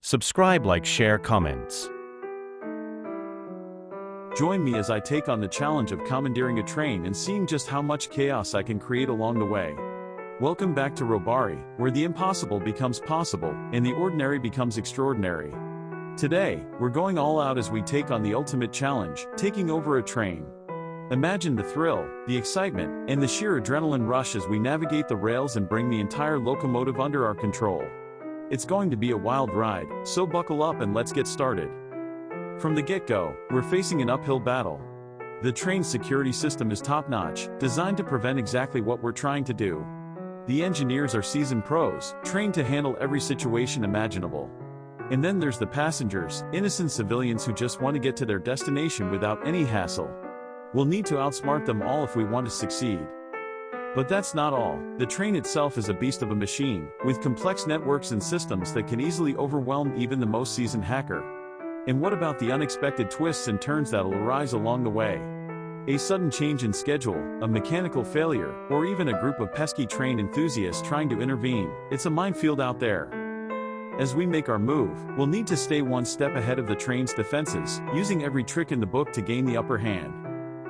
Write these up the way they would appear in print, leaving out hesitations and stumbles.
Subscribe, like, share, comments. Join me as I take on the challenge of commandeering a train and seeing just how much chaos I can create along the way. Welcome back to Robbery, where the impossible becomes possible and the ordinary becomes extraordinary. Today, we're going all out as we take on the ultimate challenge, taking over a train. Imagine the thrill, the excitement, and the sheer adrenaline rush as we navigate the rails and bring the entire locomotive under our control. It's going to be a wild ride, so buckle up and let's get started. From the get-go, we're facing an uphill battle. The train's security system is top-notch, designed to prevent exactly what we're trying to do. The engineers are seasoned pros, trained to handle every situation imaginable. And then there's the passengers, innocent civilians who just want to get to their destination without any hassle. We'll need to outsmart them all if we want to succeed. But that's not all. The train itself is a beast of a machine, with complex networks and systems that can easily overwhelm even the most seasoned hacker. And what about the unexpected twists and turns that'll arise along the way? A sudden change in schedule, a mechanical failure, or even a group of pesky train enthusiasts trying to intervene. It's a minefield out there. As we make our move, we'll need to stay one step ahead of the train's defenses, using every trick in the book to gain the upper hand.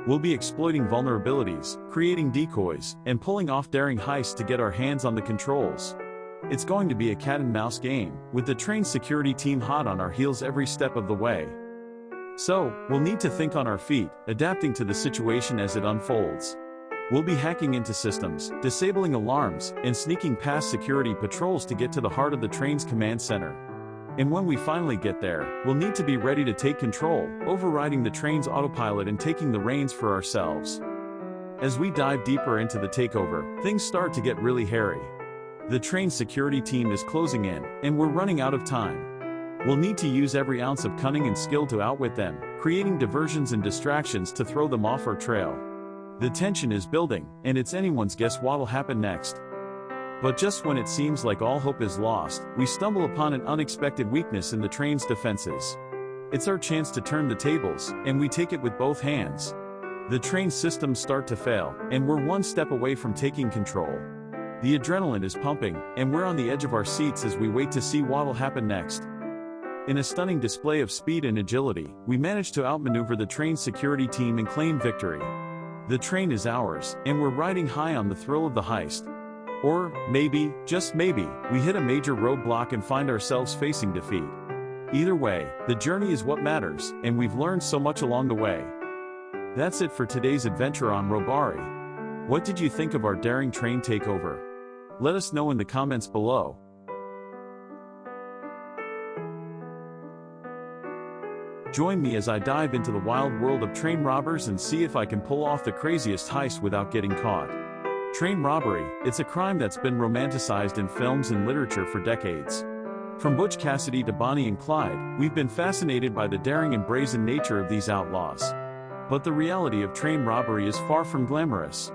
We'll be exploiting vulnerabilities, creating decoys, and pulling off daring heists to get our hands on the controls. It's going to be a cat-and-mouse game, with the train's security team hot on our heels every step of the way. So, we'll need to think on our feet, adapting to the situation as it unfolds. We'll be hacking into systems, disabling alarms, and sneaking past security patrols to get to the heart of the train's command center. And when we finally get there, we'll need to be ready to take control, overriding the train's autopilot and taking the reins for ourselves. As we dive deeper into the takeover, things start to get really hairy. The train's security team is closing in, and we're running out of time. We'll need to use every ounce of cunning and skill to outwit them, creating diversions and distractions to throw them off our trail. The tension is building, and it's anyone's guess what'll happen next. But just when it seems like all hope is lost, we stumble upon an unexpected weakness in the train's defenses. It's our chance to turn the tables, and we take it with both hands. The train's systems start to fail, and we're one step away from taking control. The adrenaline is pumping, and we're on the edge of our seats as we wait to see what'll happen next. In a stunning display of speed and agility, we manage to outmaneuver the train's security team and claim victory. The train is ours, and we're riding high on the thrill of the heist. Or, maybe, just maybe, we hit a major roadblock and find ourselves facing defeat. Either way, the journey is what matters, and we've learned so much along the way. That's it for today's adventure on Robbery. What did you think of our daring train takeover? Let us know in the comments below. Join me as I dive into the wild world of train robbers and see if I can pull off the craziest heist without getting caught. Train robbery, it's a crime that's been romanticized in films and literature for decades. From Butch Cassidy to Bonnie and Clyde, we've been fascinated by the daring and brazen nature of these outlaws. But the reality of train robbery is far from glamorous.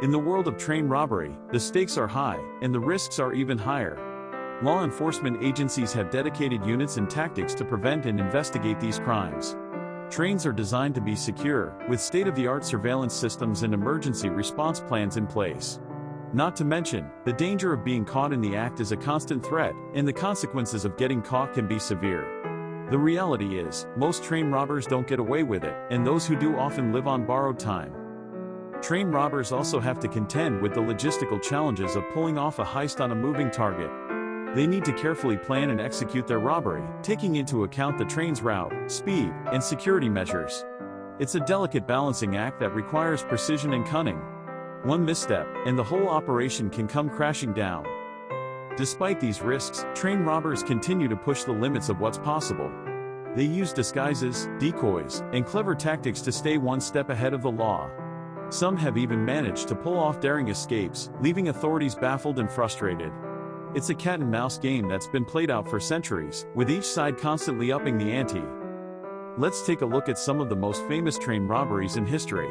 In the world of train robbery, the stakes are high, and the risks are even higher. Law enforcement agencies have dedicated units and tactics to prevent and investigate these crimes. Trains are designed to be secure, with state-of-the-art surveillance systems and emergency response plans in place. Not to mention, the danger of being caught in the act is a constant threat, and the consequences of getting caught can be severe. The reality is, most train robbers don't get away with it, and those who do often live on borrowed time. Train robbers also have to contend with the logistical challenges of pulling off a heist on a moving target. They need to carefully plan and execute their robbery, taking into account the train's route, speed, and security measures. It's a delicate balancing act that requires precision and cunning. One misstep, and the whole operation can come crashing down. Despite these risks, train robbers continue to push the limits of what's possible. They use disguises, decoys, and clever tactics to stay one step ahead of the law. Some have even managed to pull off daring escapes, leaving authorities baffled and frustrated. It's a cat-and-mouse game that's been played out for centuries, with each side constantly upping the ante. Let's take a look at some of the most famous train robberies in history.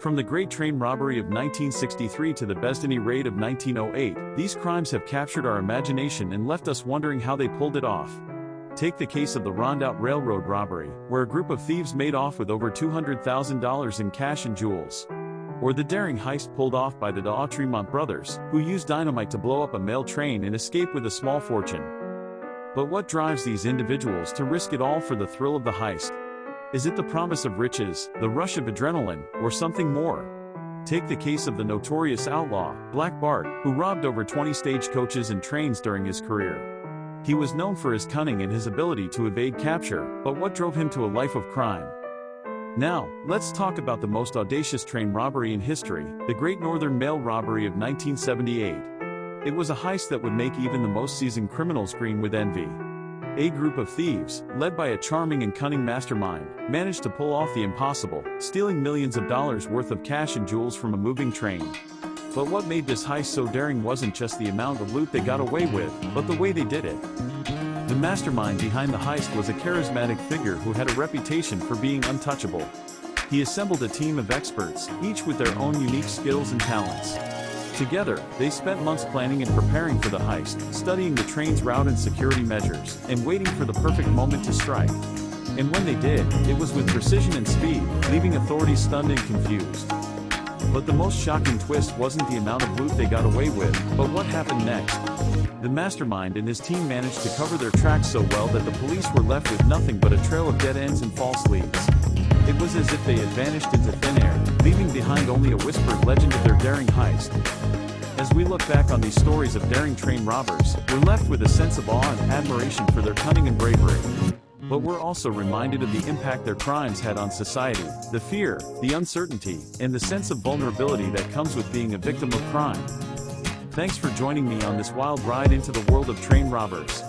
From the Great Train Robbery of 1963 to the Besdeny Raid of 1908, these crimes have captured our imagination and left us wondering how they pulled it off. Take the case of the Rondout Railroad robbery, where a group of thieves made off with over $200,000 in cash and jewels. Or the daring heist pulled off by the D'Autremont brothers, who used dynamite to blow up a mail train and escape with a small fortune. But what drives these individuals to risk it all for the thrill of the heist? Is it the promise of riches, the rush of adrenaline, or something more? Take the case of the notorious outlaw, Black Bart, who robbed over 20 stagecoaches and trains during his career. He was known for his cunning and his ability to evade capture, but what drove him to a life of crime? Now, let's talk about the most audacious train robbery in history, the Great Northern Mail Robbery of 1978. It was a heist that would make even the most seasoned criminals green with envy. A group of thieves, led by a charming and cunning mastermind, managed to pull off the impossible, stealing millions of dollars worth of cash and jewels from a moving train. But what made this heist so daring wasn't just the amount of loot they got away with, but the way they did it. The mastermind behind the heist was a charismatic figure who had a reputation for being untouchable. He assembled a team of experts, each with their own unique skills and talents. Together, they spent months planning and preparing for the heist, studying the train's route and security measures, and waiting for the perfect moment to strike. And when they did, it was with precision and speed, leaving authorities stunned and confused. But the most shocking twist wasn't the amount of loot they got away with, but what happened next. The mastermind and his team managed to cover their tracks so well that the police were left with nothing but a trail of dead ends and false leads. It was as if they had vanished into thin air, leaving behind only a whispered legend of their daring heist. As we look back on these stories of daring train robbers, we're left with a sense of awe and admiration for their cunning and bravery. But we're also reminded of the impact their crimes had on society, the fear, the uncertainty, and the sense of vulnerability that comes with being a victim of crime. Thanks for joining me on this wild ride into the world of train robbers.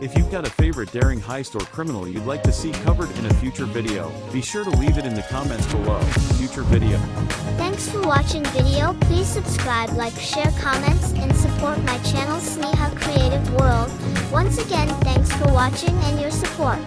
If you've got a favorite daring heist or criminal you'd like to see covered in a future video, be sure to leave it in the comments below. Future video. Thanks for watching video. Please subscribe, like, share, comments, and support my channel Sneha Creative World. Once again, thanks for watching and your support.